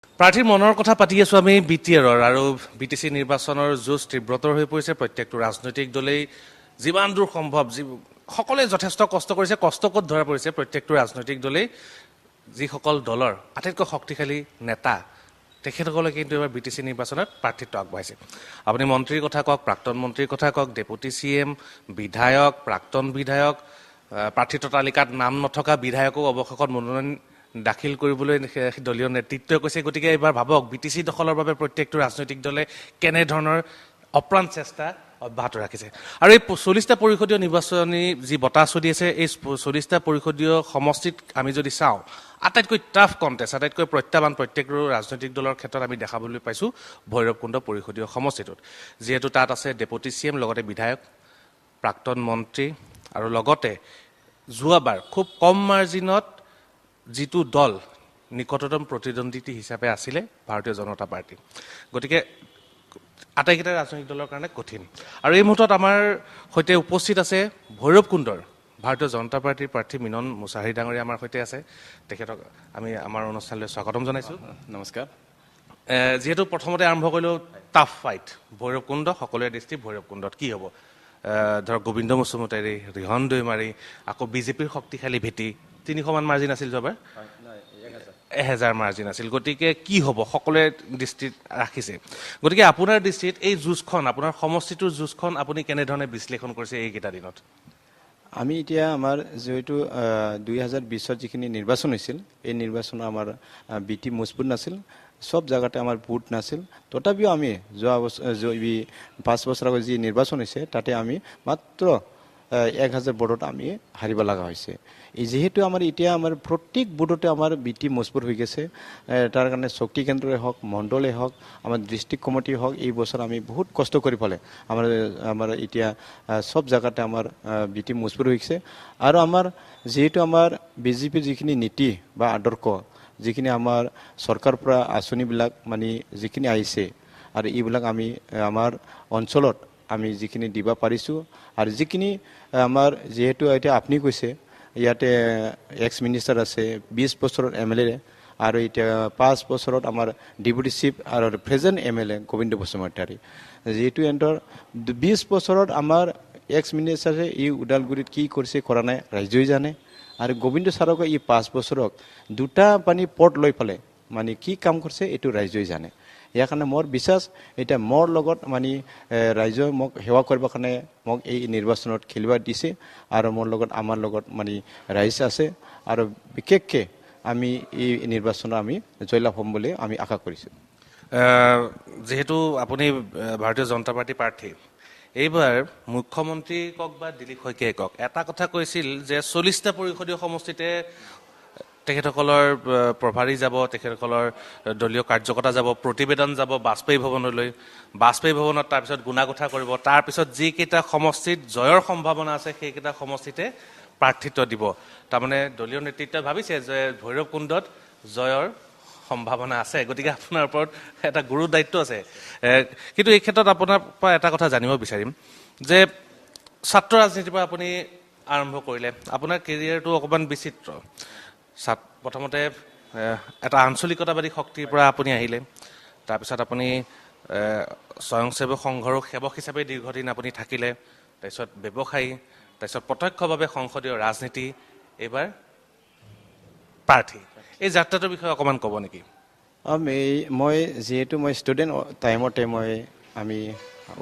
প্ৰাৰ্থীৰ মনৰ কথা পাতি আছো আমি BTR আৰু BTC নিৰ্বাচনৰ যুঁজ তীব্ৰতৰ হৈ পৰিছে। প্ৰত্যেকটো ৰাজনৈতিক দলেই যিমান দূৰ সম্ভৱ সকলোৱে যথেষ্ট কষ্ট কৰিছে। কষ্ট ক'ত ধৰা পৰিছে, প্ৰত্যেকটো ৰাজনৈতিক দলেই যিসকল দলৰ আটাইতকৈ শক্তিশালী নেতা তেখেতসকলে কিন্তু এবাৰ BTC নিৰ্বাচনত প্ৰাৰ্থিত্ব আগবঢ়াইছে। আপুনি মন্ত্ৰীৰ কথা কওক, প্ৰাক্তন মন্ত্ৰীৰ কথা কওক, ডেপুটি CM, বিধায়ক, প্ৰাক্তন বিধায়ক, প্ৰাৰ্থিত্ব তালিকাত নাম নথকা বিধায়কক অৱশেষত মনোনয়ন দাখিল কৰিবলৈ দলীয় নেতৃত্বই কৈছে। গতিকে এইবাৰ ভাবক BTC দখলৰ বাবে প্ৰত্যেকটো ৰাজনৈতিক দলে কেনেধৰণৰ অপ্ৰাণ চেষ্টা অব্যাহত ৰাখিছে। আৰু এই 40টা পৰিষদীয় নিৰ্বাচনী যি বঁটা চলি আছে, এই 40টা পৰিষদীয় সমষ্টিত আমি যদি চাওঁ, আটাইতকৈ টাফ কণ্টেষ্ট, আটাইতকৈ প্ৰত্যাহ্বান প্ৰত্যেকটো ৰাজনৈতিক দলৰ ক্ষেত্ৰত আমি দেখাবলৈ পাইছোঁ ভৈৰৱকুণ্ড পৰিষদীয় সমষ্টিটোত। যিহেতু তাত আছে ডেপুটি CM, লগতে বিধায়ক, প্ৰাক্তন মন্ত্ৰী আৰু লগতে যোৱাবাৰ খুব কম মাৰ্জিনত যিটো দল নিকটতম প্ৰতিদ্বন্দ্বী হিচাপে আছিলে ভাৰতীয় জনতা পাৰ্টি। গতিকে আটাইকেইটা ৰাজনৈতিক দলৰ কাৰণে কঠিন। আৰু এই মুহূৰ্তত আমাৰ সৈতে উপস্থিত আছে ভৈৰৱকুণ্ডৰ ভাৰতীয় জনতা পাৰ্টিৰ প্ৰাৰ্থী মিনন মুছাহাৰী ডাঙৰীয়া আমাৰ সৈতে আছে। তেখেতক আমি আমাৰ অনুষ্ঠানলৈ স্বাগতম জনাইছোঁ। নমস্কাৰ। যিহেতু প্ৰথমতে আৰম্ভ কৰিলোঁ টাফ ফাইট, ভৈৰৱকুণ্ড, সকলোৰে দৃষ্টি ভৈৰৱকুণ্ডত কি হ'ব। ধৰক গোবিন্দ মছুমতাৰী, ৰিহন দৈমাৰী, আকৌ বিজেপিৰ শক্তিশালী ভেটি, 300মান মাৰ্জিন আছিল যোৱাবাৰ, 1000 মাৰ্জিন আছিল। গতিকে কি হ'ব সকলোৱে দৃষ্টিত ৰাখিছে। গতিকে আপোনাৰ দৃষ্টিত এই যুঁজখন, আপোনাৰ সমষ্টিটোৰ যুঁজখন আপুনি কেনেধৰণে বিশ্লেষণ কৰিছে এইকেইটা দিনত? আমি এতিয়া আমাৰ যিহেতু 2020ত যিখিনি নিৰ্বাচন হৈছিল, এই নিৰ্বাচনত আমাৰ BT মজবুত নাছিল, সব জায়গাতে আমাৰ ভোট নাছিল। তথাপিও আমি যোৱা 5 বছৰ আগত যি নিৰ্বাচন হৈছে তাতে আমি মাত্ৰ 1000 ভোটত আমি হাৰিব লগা হৈছে। যিহেতু আমাৰ এতিয়া আমাৰ প্ৰত্যেক ভোটতে আমাৰ BT মজবুত হৈ গৈছে। তাৰ কাৰণে শক্তি কেন্দ্ৰই হওক, মণ্ডলেই হওক, আমাৰ ডিষ্ট্ৰিক্ট কমিটি হওক, এই বছৰ আমি বহুত কষ্ট কৰি পালে আমাৰ এতিয়া সব জায়গাতে আমাৰ BT মজবুত হৈ গৈছে। আৰু আমাৰ যিহেতু আমাৰ বিজেপিৰ যিখিনি নীতি বা আদৰ্শ, যিখিনি আমাৰ চৰকাৰৰ পৰা আঁচনিবিলাক মানে যিখিনি আহিছে, আৰু এইবিলাক আমি আমাৰ অঞ্চলত আমি যিখিনি দিব পাৰিছোঁ। আৰু যিখিনি আমাৰ যিহেতু এতিয়া আপুনি কৈছে ইয়াতে এক্স মিনিষ্টাৰ আছে, 20 বছৰত MLA, আৰু এতিয়া 5 বছৰত আমাৰ ডেপুটি চিফ আৰু প্ৰেজেণ্ট MLA গোবিন্দ বসুমতাৰী। যিহেতু এণ্টৰ 20 বছৰত আমাৰ এক্স মিনিষ্টাৰে এই ওদালগুৰিত কি কৰিছে কৰা নাই ৰাইজেই জানে। আৰু গোবিন্দ ছাৰকে এই 5 বছৰত দুটা পানী পট লৈ পেলাই মানে কি কাম কৰিছে এইটো ৰাইজেই জানে। ইয়াৰ কাৰণে মোৰ বিশ্বাস, এতিয়া মোৰ লগত মানে ৰাইজে মোক সেৱা কৰিবৰ কাৰণে মোক এই নিৰ্বাচনত খেলিব দিছে। আৰু মোৰ লগত আমাৰ লগত মানে ৰাইজ আছে, আৰু বিশেষকৈ আমি এই নিৰ্বাচনত আমি জয়লাভ হ'ম বুলি আমি আশা কৰিছোঁ। যিহেতু আপুনি ভাৰতীয় জনতা পাৰ্টীৰ প্ৰাৰ্থী, এইবাৰ মুখ্যমন্ত্ৰী কওক বা দিলীপ শইকীয়াই কওক, এটা কথা কৈছিল যে 40টা পৰিষদীয় সমষ্টিতে তেখেতসকলৰ প্ৰভাৰী যাব, তেখেতসকলৰ দলীয় কাৰ্যকৰ্তা যাব, প্ৰতিবেদন যাব বাজপেয়ী ভৱনলৈ, বাজপেয়ী ভৱনত তাৰপিছত গুণাগোঠা কৰিব, তাৰপিছত যিকেইটা সমষ্টিত জয়ৰ সম্ভাৱনা আছে সেইকেইটা সমষ্টিতে প্ৰাৰ্থিত্ব দিব। তাৰমানে দলীয় নেতৃত্বই ভাবিছে যে ভৈৰৱকুণ্ডত জয়ৰ সম্ভাৱনা আছে। গতিকে আপোনাৰ ওপৰত এটা গুৰু দায়িত্ব আছে। কিন্তু এই ক্ষেত্ৰত আপোনাৰ পৰা এটা কথা জানিব বিচাৰিম যে ছাত্ৰ ৰাজনীতিৰ পৰা আপুনি আৰম্ভ কৰিলে, আপোনাৰ কেৰিয়াৰটো অকণমান বিচিত্ৰ। প্ৰথমতে এটা আঞ্চলিকতাবাদী শক্তিৰ পৰা আপুনি আহিলে, তাৰপিছত আপুনি স্বয়ংসেৱক সংঘৰো সেৱক হিচাপে দীৰ্ঘদিন আপুনি থাকিলে, তাৰপিছত ব্যৱসায়ী, তাৰপিছত প্ৰত্যক্ষভাৱে সংসদীয় ৰাজনীতি, এইবাৰ প্ৰাৰ্থী। এই যাত্ৰাটোৰ বিষয়ে অকণমান ক'ব নেকি? মই যিহেতু মই ষ্টুডেণ্ট টাইমতে আমি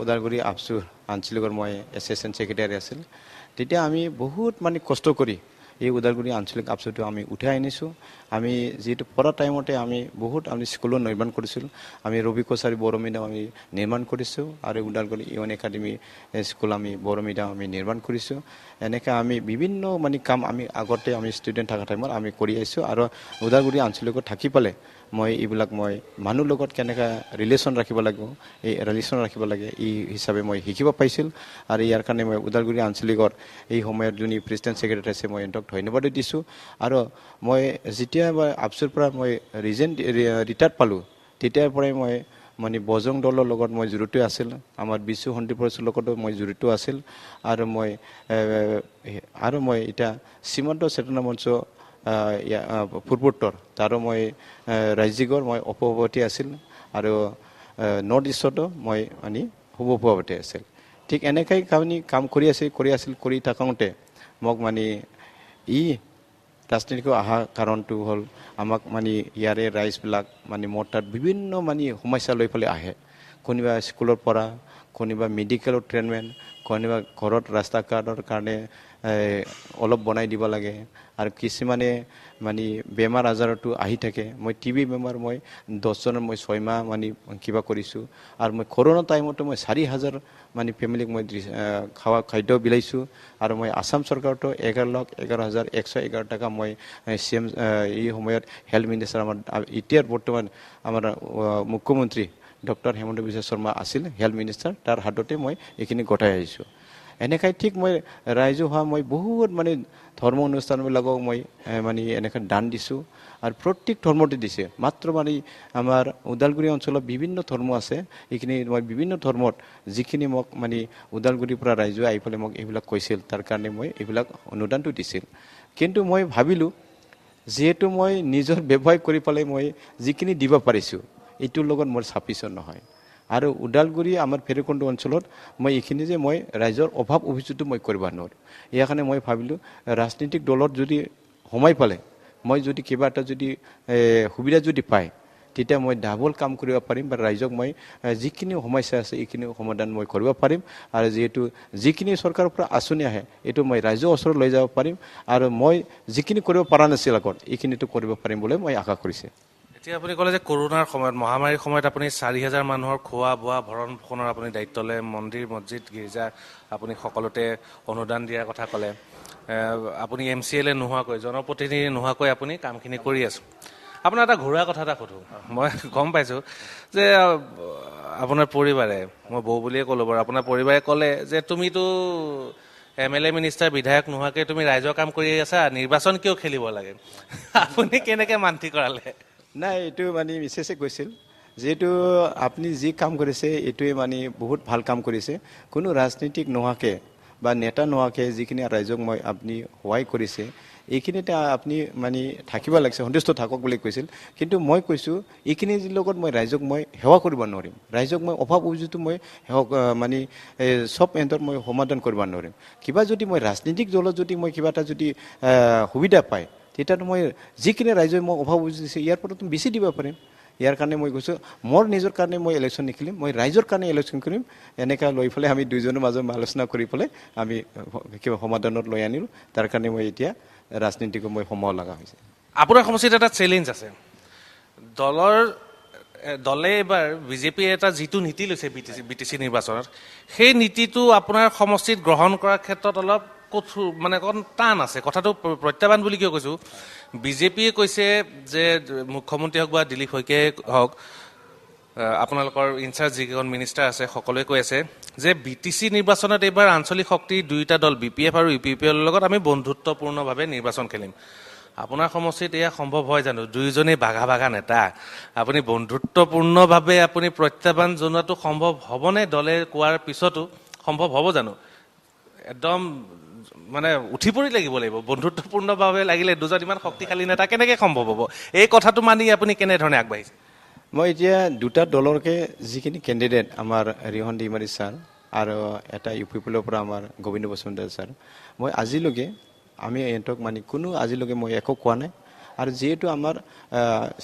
ওদালগুৰি আফচুৰ আঞ্চলিকৰ মই এছিষ্টেণ্ট ছেক্ৰেটাৰী আছিল। তেতিয়া আমি বহুত মানে কষ্ট কৰি এই ওদালগুৰি আঞ্চলিক আফচুৰটো আমি উঠাই আনিছোঁ। আমি যিহেতু পঢ়া টাইমতে আমি বহুত স্কুলো নিৰ্মাণ কৰিছিলোঁ। আমি ৰবি কছাৰী বড়ো মিডিয়াম আমি নিৰ্মাণ কৰিছোঁ, আৰু ওদালগুৰি ইউন একাডেমি স্কুল আমি বড়ো মিডিয়াম আমি নিৰ্মাণ কৰিছোঁ। এনেকৈ আমি বিভিন্ন মানে কাম আমি আগতে আমি ষ্টুডেণ্ট থকা টাইমত আমি কৰি আহিছোঁ। আৰু ওদালগুৰি আঞ্চলিকত থাকি পালে এইবিলাক মানুহৰ লগত কেনেকৈ ৰিলেশ্যন ৰাখিব লাগিব, এই ৰিলেশ্যন ৰাখিব লাগে, এই হিচাপে মই শিকিব পাইছিল। আৰু ইয়াৰ কাৰণে মই ওদালগুৰি আঞ্চলিকৰ এই সময়ত যোন প্ৰেচিডেণ্ট ছেক্ৰেটাৰী আছে মই সিহঁতক ধন্যবাদ দিছোঁ। আৰু মই যেতিয়া আফচুৰ পৰা মই ৰিটায়াৰ্ড পালোঁ, তেতিয়াৰ পৰাই মই মানে বজৰং দলৰ লগত মই জড়িত আছিল, আমাৰ বিশ্ব সন্দীপৰ লগতো মই জড়িত আছিল। আৰু মই এতিয়া শ্ৰীমন্ত চেতনা মঞ্চ পূৰ্বোত্তৰ তাৰো মই ৰাজ্যিকৰ মই উপসভাপতি আছিল আৰু নৰ্থ ইষ্টতো মই মানে সভাপতি আছিল ঠিক এনেকৈ কাম কৰি থাকোঁতে মোক মানে ৰাজনীতিক অহা কাৰণটো হ'ল আমাক মানে ইয়াৰে ৰাইজবিলাক মানে মোৰ তাত বিভিন্ন মানে সমস্যা লৈ পেলাই আহে কোনোবা স্কুলৰ পৰা কোনোবা মেডিকেলৰ ট্ৰিটমেণ্ট কোনোবা ঘৰত ৰাস্তা ঘাটৰ কাৰণে অলপ বনাই দিব লাগে আৰু কিছুমানে মানে বেমাৰ আজাৰতো আহি থাকে মই টিবি বেমাৰ মই 10জনৰ মই 6 মাহ মানে কিবা কৰিছোঁ আৰু মই কৰোণা টাইমতো মই 4,000 মানে ফেমিলিক মই খাৱা খাদ্য বিলাইছোঁ আৰু মই আসাম চৰকাৰতো 11,11,111 টকা মই CM এই সময়ত হেল্থ মিনিষ্টাৰ আমাৰ এতিয়াৰ বৰ্তমান আমাৰ মুখ্যমন্ত্ৰী ডক্টৰ হেমন্ত বিশ্ব শৰ্মা আছিল হেল্থ মিনিষ্টাৰ তাৰ হাততে মই এইখিনি গতাই আহিছোঁ এনেকৈ ঠিক মই ৰাইজহুৱা মই বহুত মানে ধৰ্ম অনুষ্ঠানবিলাকক মই মানে এনেকৈ দান দিছোঁ আৰু প্ৰত্যেক ধৰ্মতে দিছে মাত্ৰ মানে আমাৰ ওদালগুৰি অঞ্চলত বিভিন্ন ধৰ্ম আছে এইখিনি মই বিভিন্ন ধৰ্মত যিখিনি মোক মানে ওদালগুৰিৰ পৰা ৰাইজে আহি পেলাই মোক এইবিলাক কৈছিল তাৰ কাৰণে মই এইবিলাক অনুদানটো দিছিল কিন্তু মই ভাবিলোঁ যিহেতু মই নিজৰ ব্যৱসায় কৰি পেলাই মই যিখিনি দিব পাৰিছোঁ এইটোৰ লগত মোৰ চাফিচিয়েণ্ট নহয় আৰু ওদালগুৰি আমাৰ ভৈৰৱকুণ্ড অঞ্চলত মই এইখিনি যে মই ৰাইজৰ অভাৱ অভিযোগটো মই কৰিব নোৱাৰোঁ ইয়াৰ কাৰণে মই ভাবিলোঁ ৰাজনৈতিক দলত যদি সোমাই পালে মই যদি কিবা এটা যদি সুবিধা যদি পায় তেতিয়া মই ডাবল কাম কৰিব পাৰিম বা ৰাইজক মই যিখিনি সমস্যা আছে এইখিনি সমাধান মই কৰিব পাৰিম আৰু যিহেতু যিখিনি চৰকাৰৰ পৰা আঁচনি আহে এইটো মই ৰাইজৰ ওচৰত লৈ যাব পাৰিম আৰু মই যিখিনি কৰিব পৰা নাছিল আগত এইখিনিতো কৰিব পাৰিম বুলি মই আশা কৰিছোঁ এতিয়া আপুনি ক'লে যে কৰোণাৰ সময়ত মহামাৰীৰ সময়ত আপুনি 4,000 মানুহৰ খোৱা বোৱা ভৰণ পোষণৰ আপুনি দায়িত্ব ল'লে মন্দিৰ মছজিদ গীৰ্জা আপুনি সকলোতে অনুদান দিয়াৰ কথা ক'লে আপুনি MCLA নোহোৱাকৈ জনপ্ৰতিনিধি নোহোৱাকৈ আপুনি কামখিনি কৰি আছে আপোনাৰ এটা ঘৰুৱা কথা এটা সোধোঁ মই গম পাইছোঁ যে আপোনাৰ পৰিবাৰে মই বৌ বুলিয়ে ক'লোঁ বাৰু আপোনাৰ পৰিবাৰে ক'লে যে তুমিতো MLA মিনিষ্টাৰ বিধায়ক নোহোৱাকৈ তুমি ৰাইজৰ কাম কৰি আছা নিৰ্বাচন কিয় খেলিব লাগে আপুনি কেনেকৈ মান্তি কৰালে নাই এইটো মানে মিছেছে কৈছিল যিহেতু আপুনি যি কাম কৰিছে এইটোৱে মানে বহুত ভাল কাম কৰিছে কোনো ৰাজনীতিক নোহোৱাকৈ বা নেতা নোহোৱাকৈ যিখিনি ৰাইজক মই আপুনি সহায় কৰিছে এইখিনিতে আপুনি মানে থাকিব লাগিছে সন্তুষ্ট থাকক বুলি কৈছিল কিন্তু মই কৈছোঁ এইখিনিৰ লগত মই ৰাইজক মই সেৱা কৰিব নোৱাৰিম ৰাইজক মই অভাৱ অভিযোগটো মই মানে চব এণ্ডত মই সমাধান কৰিব নোৱাৰিম কিবা যদি মই ৰাজনীতিক দলত যদি মই কিবা এটা যদি সুবিধা পায় তেতিয়াতো মই যিখিনি ৰাইজে মই অভাৱ বুজিছে ইয়াৰ পৰা বেছি দিব পাৰিম ইয়াৰ কাৰণে মই কৈছোঁ মোৰ নিজৰ কাৰণে মই ইলেকশ্যন নিখেলিম মই ৰাইজৰ কাৰণে ইলেকশ্যন কৰিম এনেকৈ লৈ পেলাই আমি দুইজনৰ মাজত আলোচনা কৰি পেলাই আমি কিবা সমাধানত লৈ আনিলোঁ তাৰ কাৰণে মই এতিয়া ৰাজনীতিক মই সোমাব লগা হৈছে আপোনাৰ সমষ্টিত এটা চেলেঞ্জ আছে দলে এইবাৰ বিজেপিয়ে এটা যিটো নীতি লৈছে BTC নিৰ্বাচনত সেই নীতিটো আপোনাৰ সমষ্টিত গ্ৰহণ কৰাৰ ক্ষেত্ৰত অলপ কঠোৰ মানে অকণ টান আছে কথাটো প্ৰত্যাহ্বান বুলি কিয় কৈছোঁ বিজেপিয়ে কৈছে যে মুখ্যমন্ত্ৰী হওক বা দিলীপ শইকীয়াই হওক আপোনালোকৰ ইনচাৰ্জ যিকেইজন মিনিষ্টাৰ আছে সকলোৱে কৈ আছে যে BTC নিৰ্বাচনত এইবাৰ আঞ্চলিক শক্তি দুয়োটা দল BPF আৰু UPPৰ লগত আমি বন্ধুত্বপূৰ্ণভাৱে নিৰ্বাচন খেলিম আপোনাৰ সমষ্টিত এয়া সম্ভৱ হয় জানো দুয়োজনেই বাঘা বাঘা নেতা আপুনি বন্ধুত্বপূৰ্ণভাৱে আপুনি প্ৰত্যাহ্বান জনোৱাটো সম্ভৱ হ'বনে দলে কোৱাৰ পিছতো সম্ভৱ হ'ব জানো একদম মানে উঠি পৰি লাগিব বন্ধুত্বপূৰ্ণভাৱে লাগিলে দুজন ইমান শক্তিশালী নেতা কেনেকৈ সম্ভৱ হ'ব এই কথাটো মানি আপুনি কেনেধৰণে আগবাঢ়িছে মই এতিয়া দুটা দলৰকে যিখিনি কেণ্ডিডেট আমাৰ ৰিহন ডিমাৰী ছাৰ আৰু এটা UPPৰ পৰা আমাৰ গোবিন্দ বসুমতাৰী ছাৰ মই আজিলৈকে আমি এহঁতক মানে কোনো আজিলৈকে মই একো কোৱা নাই আৰু যিহেতু আমাৰ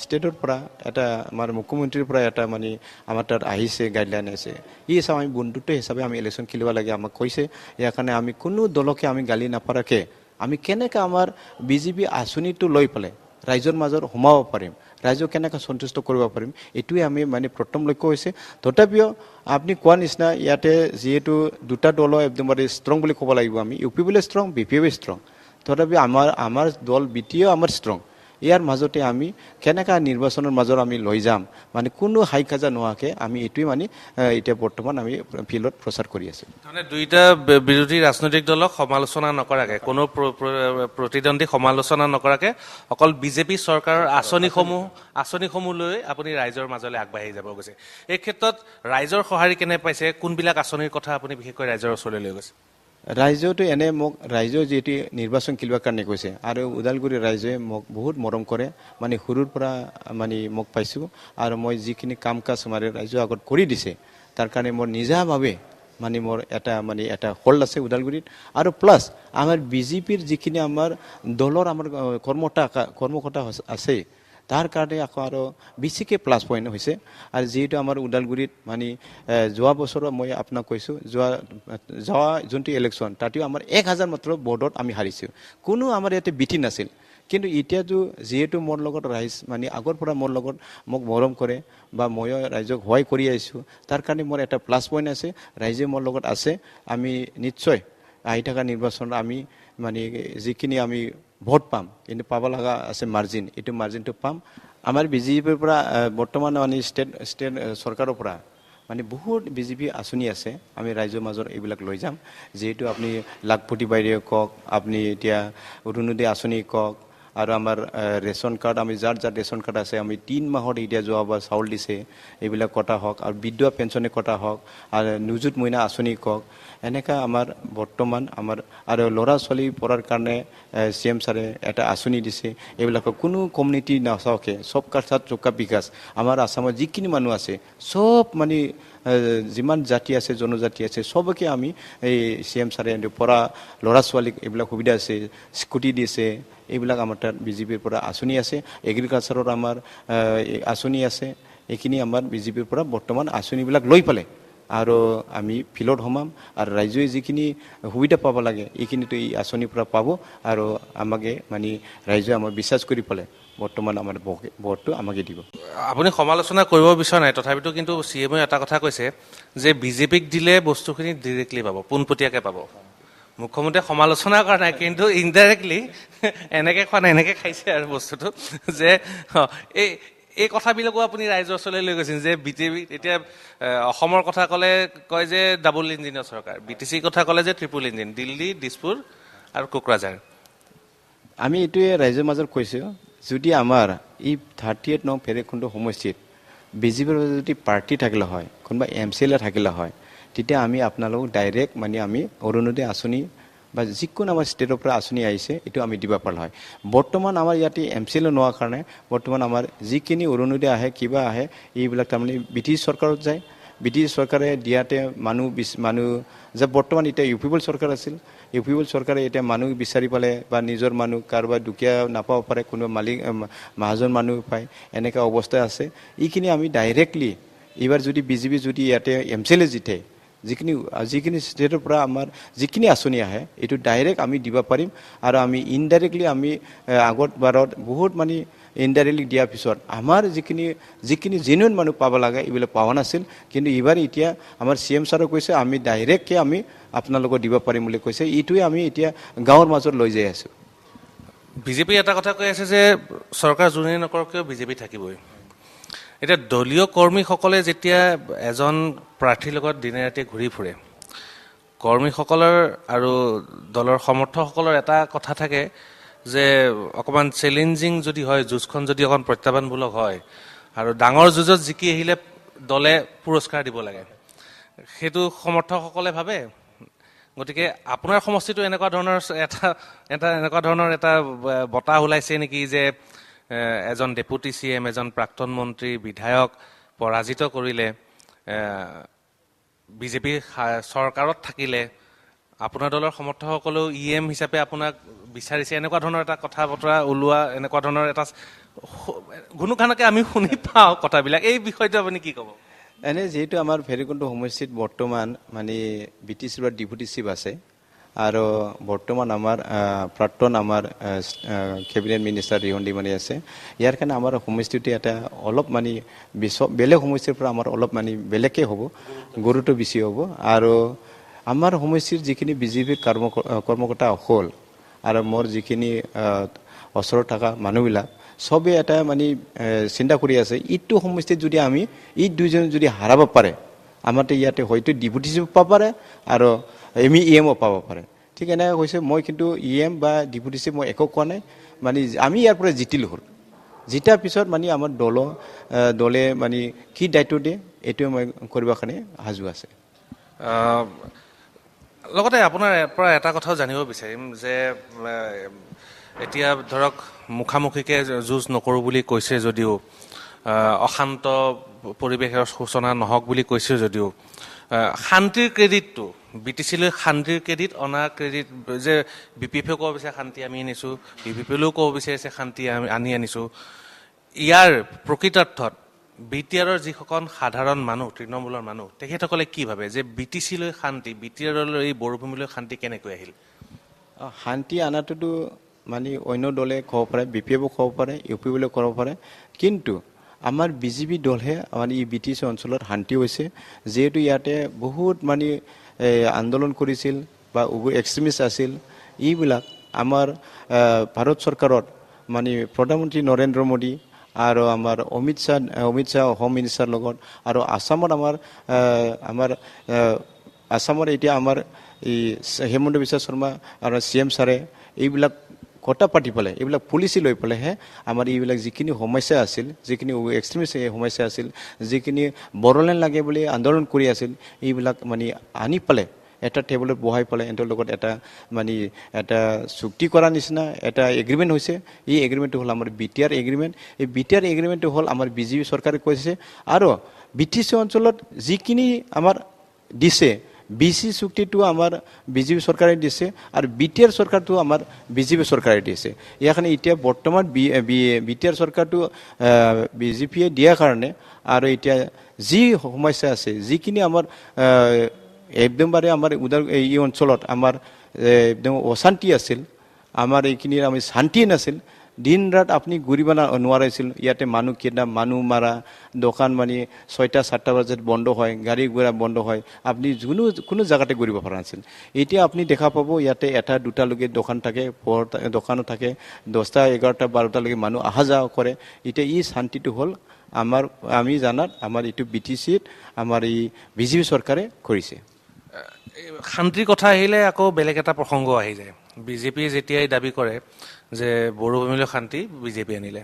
ষ্টেটৰ পৰা এটা আমাৰ মুখ্যমন্ত্ৰীৰ পৰা এটা মানে আমাৰ তাত আহিছে গাইডলাইন আছে ই হিচাপে আমি বন্ধুত্ব হিচাপে আমি ইলেকশ্যন খেলিব লাগে আমাক কৈছে ইয়াৰ কাৰণে আমি কোনো দলকে আমি গালি নাপাৰাকৈ আমি কেনেকৈ আমাৰ BJP আঁচনিটো লৈ পেলাই ৰাইজৰ মাজত সোমাব পাৰিম ৰাইজক কেনেকৈ সন্তুষ্ট কৰিব পাৰিম এইটোৱে আমি মানে প্ৰথম লক্ষ্য হৈছে তথাপিও আপুনি কোৱা নিচিনা ইয়াতে যিহেতু দুটা দল একদমবাৰে ষ্ট্ৰং বুলি ক'ব লাগিব আমি UPPলে ষ্ট্ৰং BPF ষ্ট্ৰং তথাপি আমাৰ দল BTও আমাৰ ষ্ট্ৰং ইয়াৰ মাজতে আমি কেনেকৈ নিৰ্বাচনৰ মাজত আমি লৈ যাম মানে কোনো হাই কাজা নোহোৱাকৈ আমি এইটোৱে মানে এতিয়া বৰ্তমান আমি ফিল্ডত প্ৰচাৰ কৰি আছোঁ মানে দুইটা বিৰোধী ৰাজনৈতিক দলক সমালোচনা নকৰাকৈ কোনো প্ৰতিদ্বন্দ্বী সমালোচনা নকৰাকৈ অকল বিজেপি চৰকাৰৰ আঁচনিসমূহ লৈ আপুনি ৰাইজৰ মাজলৈ আগবাঢ়ি যাব গৈছে এই ক্ষেত্ৰত ৰাইজৰ সঁহাৰি কেনে পাইছে কোনবিলাক আঁচনিৰ কথা আপুনি বিশেষকৈ ৰাইজৰ ওচৰলৈ লৈ গৈছে ৰাইজেতো এনে মোক ৰাইজে যিটো নিৰ্বাচন খেলিবৰ কাৰণে কৈছে আৰু ওদালগুৰি ৰাইজে মোক বহুত মৰম কৰে মানে সৰুৰ পৰা মানে মোক পাইছোঁ আৰু মই যিখিনি কাম কাজ মানে ৰাইজৰ আগত কৰি দিছে তাৰ কাৰণে মোৰ নিজাভাৱে মানে মোৰ এটা হল্ড আছে ওদালগুৰিত আৰু প্লাছ আমাৰ বিজেপিৰ যিখিনি আমাৰ দলৰ আমাৰ কৰ্মকৰ্তা আছে তাৰ কাৰণে আকৌ আৰু বেছিকৈ প্লাছ পইণ্ট হৈছে আৰু যিহেতু আমাৰ ওদালগুৰিত মানে যোৱা বছৰত মই আপোনাক কৈছোঁ যোৱা যোনটো ইলেকশ্যন তাতেও আমাৰ 1000 মাত্ৰ ভোটত আমি হাৰিছোঁ কোনো আমাৰ ইয়াতে বিটি নাছিল কিন্তু এতিয়াতো যিহেতু মোৰ লগত ৰাইজ মানে আগৰ পৰা মোৰ লগত মোক মৰম কৰে বা ময়ো ৰাইজক সহায় কৰি আহিছোঁ তাৰ কাৰণে মোৰ এটা প্লাছ পইণ্ট আছে ৰাইজে মোৰ লগত আছে আমি নিশ্চয় আহি থকা নিৰ্বাচনত আমি মানে যিখিনি আমি ভোট পাম কিন্তু পাব লগা আছে মাৰ্জিন এইটো মাৰ্জিনটো পাম আমাৰ বিজেপিৰ পৰা বৰ্তমান মানে ষ্টেট চৰকাৰৰ পৰা মানে বহুত বিজেপি আঁচনি আছে আমি ৰাইজৰ মাজত এইবিলাক লৈ যাম যিহেতু আপুনি লাখপতি বাইদেউ কওক আপুনি এতিয়া অৰুণোদয় আঁচনি কওক আৰু আমাৰ ৰেচন কাৰ্ড আমি যাৰ ৰেচন কাৰ্ড আছে আমি 3 মাহত এতিয়া যোৱাবাৰ চাউল দিছে এইবিলাক কটা হওক আৰু বিধৱা পেঞ্চনে কটা হওক আৰু নিযুত মইনা আঁচনি কওক এনেকা আমাৰ বৰ্তমান আমাৰ আৰু ল'ৰা ছোৱালী পঢ়াৰ কাৰণে CM ছাৰে এটা আঁচনি দিছে এইবিলাকৰ কোনো কমিউনিটি নাচাওকে চব কাৰ্ডত চৌকা বিকাশ আমাৰ আসামত যিখিনি মানুহ আছে চব মানে যিমান জাতি আছে জনজাতি আছে সবকে আমি এই CM ছাৰে পঢ়া ল'ৰা ছোৱালীক এইবিলাক সুবিধা আছে স্কুটি দিছে এইবিলাক আমাৰ তাত বিজেপিৰ পৰা আঁচনি আছে এগ্ৰিকালচাৰৰ আমাৰ আঁচনি আছে এইখিনি আমাৰ বিজেপিৰ পৰা বৰ্তমান আঁচনিবিলাক লৈ পালে আৰু আমি ফিল্ডত সোমাম আৰু ৰাইজে যিখিনি সুবিধা পাব লাগে এইখিনিতো এই আঁচনিৰ পৰা পাব আৰু আমাকে মানে ৰাইজে আমাক বিশ্বাস কৰি পালে বৰ্তমান আমাৰ ভোটটো আমাকে দিব আপুনি সমালোচনা কৰিব বিচৰা নাই তথাপিতো কিন্তু CMয়ে এটা কথা কৈছে যে বিজেপিক দিলে বস্তুখিনি ডিৰেক্টলি পাব পোনপটীয়াকৈ পাব মুখ্যমন্ত্ৰীয়ে সমালোচনা কৰা নাই কিন্তু ইনডাইৰেক্টলি এনেকৈ খোৱা নাই এনেকৈ খাইছে আৰু বস্তুটো যে এই কথাবিলাকো আপুনি ৰাইজৰ ওচৰলৈ লৈ গৈছিল যে বিজেপি এতিয়া অসমৰ কথা ক'লে কয় যে ডাবল ইঞ্জিনৰ চৰকাৰ BTC কথা ক'লে যে ট্ৰিপল ইঞ্জিন দিল্লী দিছপুৰ আৰু কোকৰাঝাৰ আমি এইটোৱে ৰাইজৰ মাজত কৈছোঁ যদি আমাৰ এই 38 নং ভৈৰৱকুণ্ড সমষ্টিত বিজেপিৰ যদি পাৰ্টি থাকিলে হয় কোনোবা MCLA থাকিলে হয় তেতিয়া আমি আপোনালোকক ডাইৰেক্ট মানে আমি অৰুণোদয় আঁচনি বা যিকোনো আমাৰ ষ্টেটৰ পৰা আঁচনি আহিছে এইটো আমি দিব পাৰিলোঁ হয় বৰ্তমান আমাৰ ইয়াতে MCLA নোহোৱাৰ কাৰণে বৰ্তমান আমাৰ যিখিনি অৰুণোদয় আহে কিবা আহে এইবিলাক তাৰমানে ব্ৰিটিছ চৰকাৰত যায় ব্ৰিটিছ চৰকাৰে দিয়াতে মানুহ যে বৰ্তমান এতিয়া UPL চৰকাৰ আছিল UPL চৰকাৰে এতিয়া মানুহ বিচাৰি পালে বা নিজৰ মানুহ কাৰোবাৰ দুখীয়া নাপাব পাৰে কোনো মালিক মহাজন মানুহ পায় এনেকুৱা অৱস্থা আছে এইখিনি আমি ডাইৰেক্টলি এইবাৰ যদি বিজেপি যদি ইয়াতে MCLA জিতে যিখিনি ষ্টেটৰ পৰা আমাৰ যিখিনি আঁচনি আহে এইটো ডাইৰেক্ট আমি দিব পাৰিম আৰু আমি ইনডাইৰেক্টলি আমি আগত বাৰত বহুত মানে ইনডাইৰেক্টলি দিয়াৰ পিছত আমাৰ যিখিনি জেনুইন মানুহ পাব লাগে এইবিলাক পোৱা নাছিল কিন্তু এইবাৰ এতিয়া আমাৰ CM ছাৰে কৈছে আমি ডাইৰেক্টকৈ আমি আপোনালোকক দিব পাৰিম বুলি কৈছে এইটোৱে আমি এতিয়া গাঁৱৰ মাজত লৈ যাই আছোঁ বিজেপি এটা কথা কৈ আছে যে চৰকাৰ যোনেই নকৰক কিয় বিজেপি থাকিবই এতিয়া দলীয় কৰ্মীসকলে যেতিয়া এজন প্ৰাৰ্থীৰ লগত দিনে ৰাতি ঘূৰি ফুৰে কৰ্মীসকলৰ আৰু দলৰ সমৰ্থকসকলৰ এটা কথা থাকে যে অকণমান চেলেঞ্জিং যদি হয় যুঁজখন যদি অকণ প্ৰত্যাহ্বানমূলক হয় আৰু ডাঙৰ যুঁজত জিকি আহিলে দলে পুৰস্কাৰ দিব লাগে সেইটো সমৰ্থকসকলে ভাবে গতিকে আপোনাৰ সমষ্টিটো এনেকুৱা ধৰণৰ এটা বতাহ ওলাইছে নেকি যে এজন ডেপুটি CM এজন প্ৰাক্তন মন্ত্ৰী বিধায়ক পৰাজিত কৰিলে বিজেপি চৰকাৰত থাকিলে আপোনাৰ দলৰ সমৰ্থকসকলেও EM হিচাপে আপোনাক বিচাৰিছে এনেকুৱা ধৰণৰ এটা কথা বতৰা ওলোৱা এনেকুৱা ধৰণৰ এটা ঘুনুঘানকে আমি শুনি পাওঁ কথাবিলাক এই বিষয়টো আপুনি কি ক'ব এনে যিহেতু আমাৰ ভৈৰৱকুণ্ড সমষ্টিত বৰ্তমান মানে BTCৰ ডেপুটি চিফ আছে আৰু বৰ্তমান আমাৰ প্ৰাক্তন আমাৰ কেবিনেট মিনিষ্টাৰ ৰিহন ডিমানী আছে ইয়াৰ কাৰণে আমাৰ সমষ্টিটো এটা অলপ মানে বেলেগ সমষ্টিৰ পৰা আমাৰ অলপ মানে বেলেগকৈ হ'ব গুৰুত্ব বেছি হ'ব আৰু আমাৰ সমষ্টিৰ যিখিনি বিজেপিৰ কৰ্মকৰ্তা হ'ল আৰু মোৰ যিখিনি ওচৰত থকা মানুহবিলাক সবে এটা মানে চিন্তা কৰি আছে ইটো সমষ্টিত যদি আমি এই দুইজন যদি হাৰাব পাৰে আমাৰতো ইয়াতে হয়তো ডেপুটি চিফ পাব পাৰে আৰু EMও পাব পাৰে ঠিক এনেকৈ কৈছে মই কিন্তু EM বা ডেপুটি চিফ মই একো কোৱা নাই মানে আমি ইয়াৰ পৰা জিতিলোঁ হ'ল জিতাৰ পিছত মানে আমাৰ দলে মানে কি দায়িত্ব দিয়ে এইটোৱে মই কৰিবৰ কাৰণে সাজু আছে লগতে আপোনাৰ পৰা এটা কথাও জানিব বিচাৰিম যে এতিয়া ধৰক মুখামুখিকৈ যুঁজ নকৰোঁ বুলি কৈছে যদিও অশান্ত পৰিৱেশৰ সূচনা নহওক বুলি কৈছে যদিও শান্তিৰ ক্ৰেডিটটো BTC-লৈ শান্তিৰ ক্ৰেডিট অনা ক্ৰেডিট যে BPF-এও ক'ব বিচাৰে শান্তি আমি আনিছোঁ, BPP-লৈও ক'ব বিচাৰিছে শান্তি আমি আনিছোঁ। ইয়াৰ প্ৰকৃতাৰ্থত BTR-ৰ যিসকল সাধাৰণ মানুহ তৃণমূলৰ মানুহ তেখেতসকলে কি ভাবে যে BTC-লৈ শান্তি BTR-লৈ এই বড়োভূমিলৈ শান্তি কেনেকৈ আহিল? শান্তি আনাটোতো মানে অন্য দলে ক'ব পাৰে, BPF-ও ক'ব পাৰে, UP-লৈও ক'ব পাৰে, কিন্তু আমাৰ BJP দলহে মানে এই BTC অঞ্চলত শান্তি হৈছে, যিহেতু ইয়াতে বহুত মানে আন্দোলন কৰিছিল বা এক্সট্ৰিমিষ্ট আছিল। এইবিলাক আমাৰ ভাৰত চৰকাৰত মানে প্ৰধানমন্ত্ৰী নৰেন্দ্ৰ মোদী আৰু আমাৰ অমিত শ্বাহ হোম মিনিষ্টাৰ লগত আৰু আসামত আমাৰ আসামত এতিয়া আমাৰ এই হেমন্ত বিশ্ব শৰ্মা আৰু CM ছাৰে এইবিলাক কথা পাতি পেলাই এইবিলাক পলিচি লৈ পেলাইহে আমাৰ এইবিলাক যিখিনি সমস্যা আছিল, যিখিনি এক্সট্ৰিমিষ্ট সমস্যা আছিল, যিখিনি বড়োলেণ্ড লাগে বুলি আন্দোলন কৰি আছিল, এইবিলাক মানে আনি পেলাই এটা টেবুলত বহাই পেলাই এহঁতৰ লগত এটা চুক্তি কৰাৰ নিচিনা এটা এগ্ৰিমেণ্ট হৈছে। এই এগ্ৰিমেণ্টটো হ'ল আমাৰ BTR এগ্ৰিমেণ্ট। এই BTR এগ্ৰিমেণ্টটো হ'ল আমাৰ BJP চৰকাৰে কৈছে, আৰু BTC অঞ্চলত যিখিনি আমাৰ দিছে BC চুক্তিটো আমাৰ BJP চৰকাৰে দিছে আৰু BTR চৰকাৰটো আমাৰ BJP চৰকাৰে দিছে। ইয়াৰ এতিয়া বৰ্তমান BTR চৰকাৰটো BJP-য়ে দিয়াৰ কাৰণে আৰু এতিয়া যি সমস্যা আছে, যিখিনি আমাৰ একদমবাৰে আমাৰ এই অঞ্চলত আমাৰ একদম অশান্তি আছিল, আমাৰ এইখিনিৰ আমি শান্তি নাছিল, দিন ৰাত আপুনি ঘূৰিব নোৱাৰিছিল। ইয়াতে মানুহ কিডনেপ, মানুহ মাৰা, দোকান মানে 6টা-7টা বজাত বন্ধ হয়, গাড়ী ঘোঁৰা বন্ধ হয়, আপুনি কোনো জেগাতে ঘূৰিব পৰা নাছিল। এতিয়া আপুনি দেখা পাব ইয়াতে 1-2টালৈকে দোকান থাকে, দোকানো থাকে, 10টা 11টা 12টালৈকে মানুহ অহা যোৱা কৰে। এতিয়া এই শান্তিটো হ'ল আমি জানাত আমাৰ এইটো BTC-ত আমাৰ এই BJP চৰকাৰে কৰিছে। শান্তিৰ কথা আহিলে আকৌ বেলেগ এটা প্ৰসংগ আহি যায়। BJP যেতিয়াই দাবী কৰে যে বড়োভূমিলৈ শান্তি BJP আনিলে,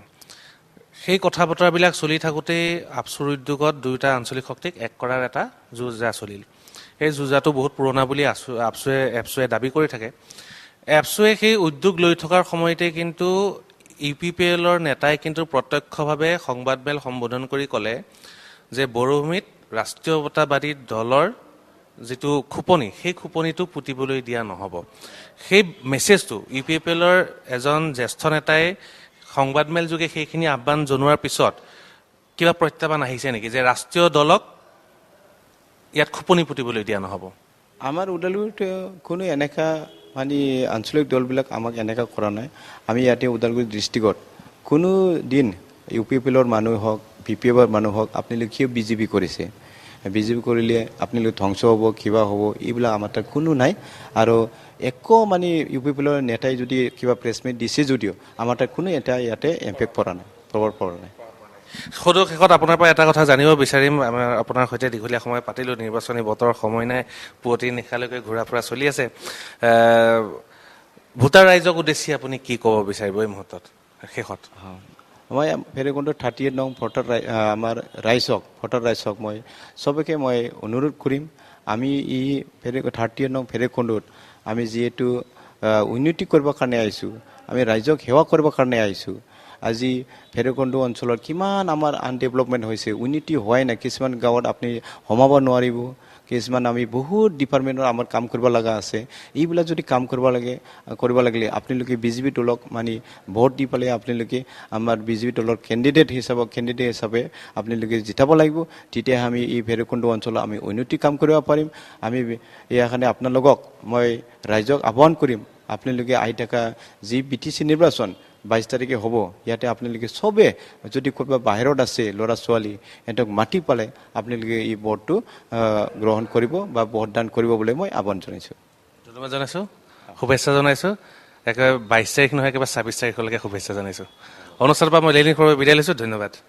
সেই কথা বতৰাবিলাক চলি থাকোঁতেই আপচুৰ উদ্যোগত 2টা আঞ্চলিক শক্তিক এক কৰাৰ এটা যুঁজা চলিল। সেই যুঁজাটো বহুত পুৰণা বুলি এপছুৱে দাবী কৰি থাকে। এপছুৱে সেই উদ্যোগ লৈ থকাৰ সময়তে কিন্তু UPPL-ৰ নেতাই কিন্তু প্ৰত্যক্ষভাৱে সংবাদমেল সম্বোধন কৰি ক'লে যে বড়োভূমিত ৰাষ্ট্ৰীয়তাবাদী দলৰ যিটো খোপনি, সেই খোপনিটো পুতিবলৈ দিয়া নহ'ব। সেই মেছেজটো UPPL-ৰ এজন জ্যেষ্ঠ নেতাই সংবাদমেল যোগে সেইখিনি আহ্বান জনোৱাৰ পিছত কিবা প্ৰত্যাহ্বান আহিছে নেকি যে ৰাষ্ট্ৰীয় দলক ইয়াত খোপনি পুতিবলৈ দিয়া নহ'ব? আমাৰ ওদালগুৰিত কোনো এনেকা মানে আঞ্চলিক দলবিলাক আমাক এনেকা কৰা নাই। আমি ইয়াতে ওদালগুৰি ডিষ্ট্ৰিক্টত কোনো দিন UPPL-ৰ মানুহ হওক, BPF-ৰ মানুহ হওক, আপোনালোকে কিয় BJP কৰিছে, BJP কৰিলে আপোনালোক ধ্বংস হ'ব, কিবা হ'ব, এইবিলাক আমাৰ তাত কোনো নাই। আৰু একো মানে UPPL-ৰ নেতাই যদি কিবা প্ৰেছমিট দিছে যদিও আমাৰ তাত কোনো ইয়াতে ইম্পেক্ট পৰা নাই, প্ৰভাৱ পৰা নাই। সদৌ শেষত আপোনাৰ পৰা এটা কথা জানিব বিচাৰিম। আপোনাৰ সৈতে দীঘলীয়া সময় পাতিলোঁ, নিৰ্বাচনী বতৰ সময় নাই, পুৱতি নিশালৈকে ঘূৰা ফুৰা চলি আছে। ভোটাৰ ৰাইজক উদ্দেশ্যি আপুনি কি ক'ব বিচাৰিব এই মুহূৰ্তত শেষত? মই ভৈৰৱকুণ্ড 38 নং আমাৰ ভোটাৰ ৰাইজক মই চবকে মই অনুৰোধ কৰিম, আমি এই 38 নং ভৈৰৱকুণ্ডত আমি যিহেতু উন্নতি কৰিবৰ কাৰণে আহিছোঁ, আমি ৰাইজক সেৱা কৰিবৰ কাৰণে আহিছোঁ। আজি ভৈৰৱকুণ্ড অঞ্চলত কিমান আমাৰ আনডেভেলপমেণ্ট হৈছে, উন্নতি হোৱাই নাই। কিছুমান গাঁৱত আপুনি সোমাব নোৱাৰিব, কিছুমান আমি বহুত ডিপাৰ্টমেণ্টৰ আমাৰ কাম কৰিব লগা আছে। এইবিলাক যদি কাম কৰিব লাগিলে আপোনালোকে BJP দলক মানে ভোট দি পেলাই আপোনালোকে আমাৰ BJP দলৰ কেণ্ডিডেট হিচাপে আপোনালোকে জিতাব লাগিব। তেতিয়াহে আমি এই ভৈৰৱকুণ্ড অঞ্চলত আমি উন্নতি কাম কৰিব পাৰিম। আমি ইয়াৰ কাৰণে আপোনালোকক মই ৰাইজক আহ্বান কৰিম, আপোনালোকে আহি থকা যি BTC নিৰ্বাচন 22 তাৰিখে হ'ব, ইয়াতে আপোনালোকে চবে যদি ক'ৰবাত বাহিৰত আছে ল'ৰা ছোৱালী, সিহঁতক মাতি পেলাই আপোনালোকে এই ভোটটো গ্ৰহণ কৰিব বা ভোটদান কৰিব বুলি মই আহ্বান জনাইছোঁ। ধন্যবাদ জনাইছোঁ, শুভেচ্ছা জনাইছোঁ। একেবাৰে 22 তাৰিখ নহয়, একেবাৰে 26 তাৰিখলৈকে শুভেচ্ছা জনাইছোঁ। অনুষ্ঠানৰ পৰা মই লেলিন বিদায় লৈছোঁ। ধন্যবাদ।